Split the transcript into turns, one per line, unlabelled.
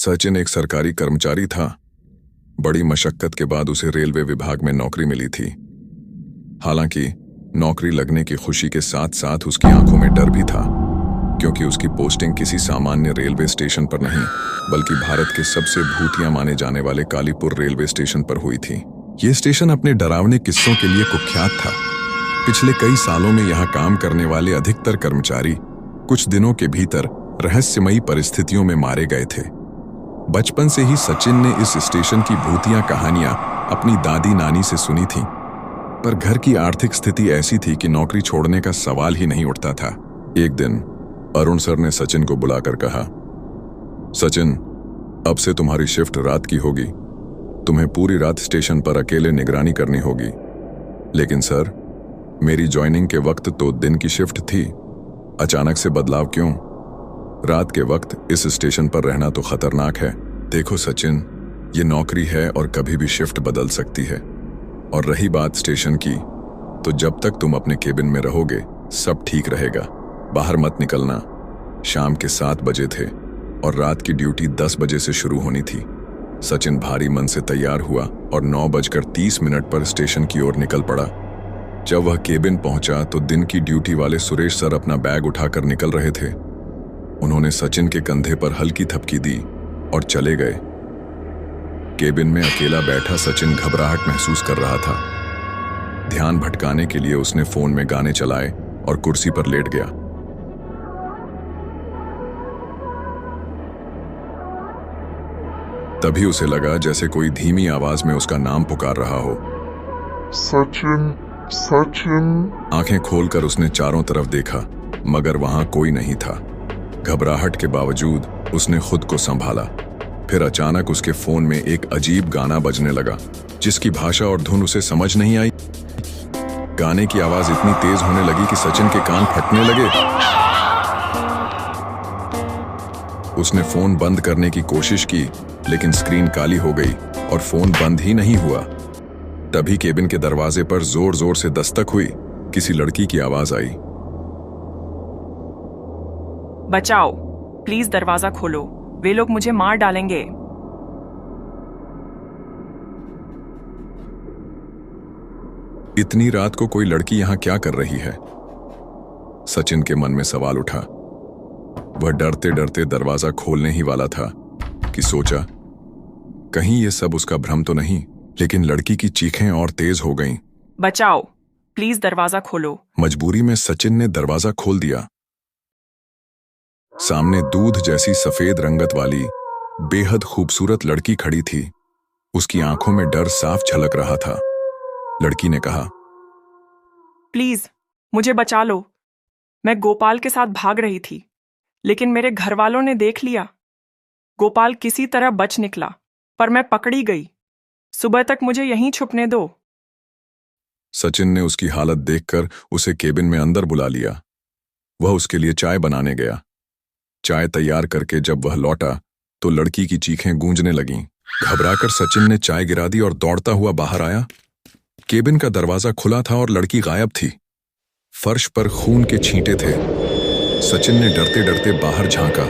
सचिन एक सरकारी कर्मचारी था। बड़ी मशक्कत के बाद उसे रेलवे विभाग में नौकरी मिली थी। हालांकि नौकरी लगने की खुशी के साथ साथ उसकी आंखों में डर भी था, क्योंकि उसकी पोस्टिंग किसी सामान्य रेलवे स्टेशन पर नहीं बल्कि भारत के सबसे भूतिया माने जाने वाले कालीपुर रेलवे स्टेशन पर हुई थी। यह स्टेशन अपने डरावने किस्सों के लिए कुख्यात था। पिछले कई सालों में यहाँ काम करने वाले अधिकतर कर्मचारी कुछ दिनों के भीतर रहस्यमयी परिस्थितियों में मारे गए थे। बचपन से ही सचिन ने इस स्टेशन की भूतिया कहानियां अपनी दादी नानी से सुनी थी, पर घर की आर्थिक स्थिति ऐसी थी कि नौकरी छोड़ने का सवाल ही नहीं उठता था। एक दिन अरुण सर ने सचिन को बुलाकर कहा, सचिन, अब से तुम्हारी शिफ्ट रात की होगी। तुम्हें पूरी रात स्टेशन पर अकेले निगरानी करनी होगी। लेकिन सर, मेरी ज्वाइनिंग के वक्त तो दिन की शिफ्ट थी। अचानक से बदलाव क्यों? रात के वक्त इस स्टेशन पर रहना तो खतरनाक है। देखो सचिन, ये नौकरी है और कभी भी शिफ्ट बदल सकती है। और रही बात स्टेशन की, तो जब तक तुम अपने केबिन में रहोगे सब ठीक रहेगा। बाहर मत निकलना। शाम के 7 बजे थे और रात की ड्यूटी 10 बजे से शुरू होनी थी। सचिन भारी मन से तैयार हुआ और 9:30 पर स्टेशन की ओर निकल पड़ा। जब वह केबिन पहुंचा तो दिन की ड्यूटी वाले सुरेश सर अपना बैग उठाकर निकल रहे थे। उन्होंने सचिन के कंधे पर हल्की थपकी दी और चले गए। केबिन में अकेला बैठा सचिन घबराहट महसूस कर रहा था। ध्यान भटकाने के लिए उसने फोन में गाने चलाए और कुर्सी पर लेट गया। तभी उसे लगा जैसे कोई धीमी आवाज में उसका नाम पुकार रहा हो।
सचिन, सचिन।
आंखें खोलकर उसने चारों तरफ देखा, मगर वहां कोई नहीं था। घबराहट के बावजूद उसने खुद को संभाला। फिर अचानक उसके फोन में एक अजीब गाना बजने लगा, जिसकी भाषा और धुन उसे समझ नहीं आई। गाने की आवाज इतनी तेज होने लगी कि सचिन के कान फटने लगे। उसने फोन बंद करने की कोशिश की, लेकिन स्क्रीन काली हो गई और फोन बंद ही नहीं हुआ। तभी केबिन के दरवाजे पर जोर जोर से दस्तक हुई। किसी लड़की की आवाज आई,
बचाओ, प्लीज दरवाजा खोलो, वे लोग मुझे मार डालेंगे।
इतनी रात को कोई लड़की यहां क्या कर रही है? सचिन के मन में सवाल उठा। वह डरते डरते दरवाजा खोलने ही वाला था कि सोचा, कहीं यह सब उसका भ्रम तो नहीं। लेकिन लड़की की चीखें और तेज हो गईं।
बचाओ, प्लीज दरवाजा खोलो।
मजबूरी में सचिन ने दरवाजा खोल दिया। सामने दूध जैसी सफेद रंगत वाली बेहद खूबसूरत लड़की खड़ी थी। उसकी आंखों में डर साफ झलक रहा था। लड़की ने कहा,
प्लीज मुझे बचा लो। मैं गोपाल के साथ भाग रही थी, लेकिन मेरे घर वालों ने देख लिया। गोपाल किसी तरह बच निकला, पर मैं पकड़ी गई। सुबह तक मुझे यहीं छुपने दो।
सचिन ने उसकी हालत देखकर उसे केबिन में अंदर बुला लिया। वह उसके लिए चाय बनाने गया। चाय तैयार करके जब वह लौटा तो लड़की की चीखें गूंजने लगीं। घबराकर सचिन ने चाय गिरा दी और दौड़ता हुआ बाहर आया। केबिन का दरवाजा खुला था और लड़की गायब थी। फर्श पर खून के छींटे थे। सचिन ने डरते डरते बाहर झांका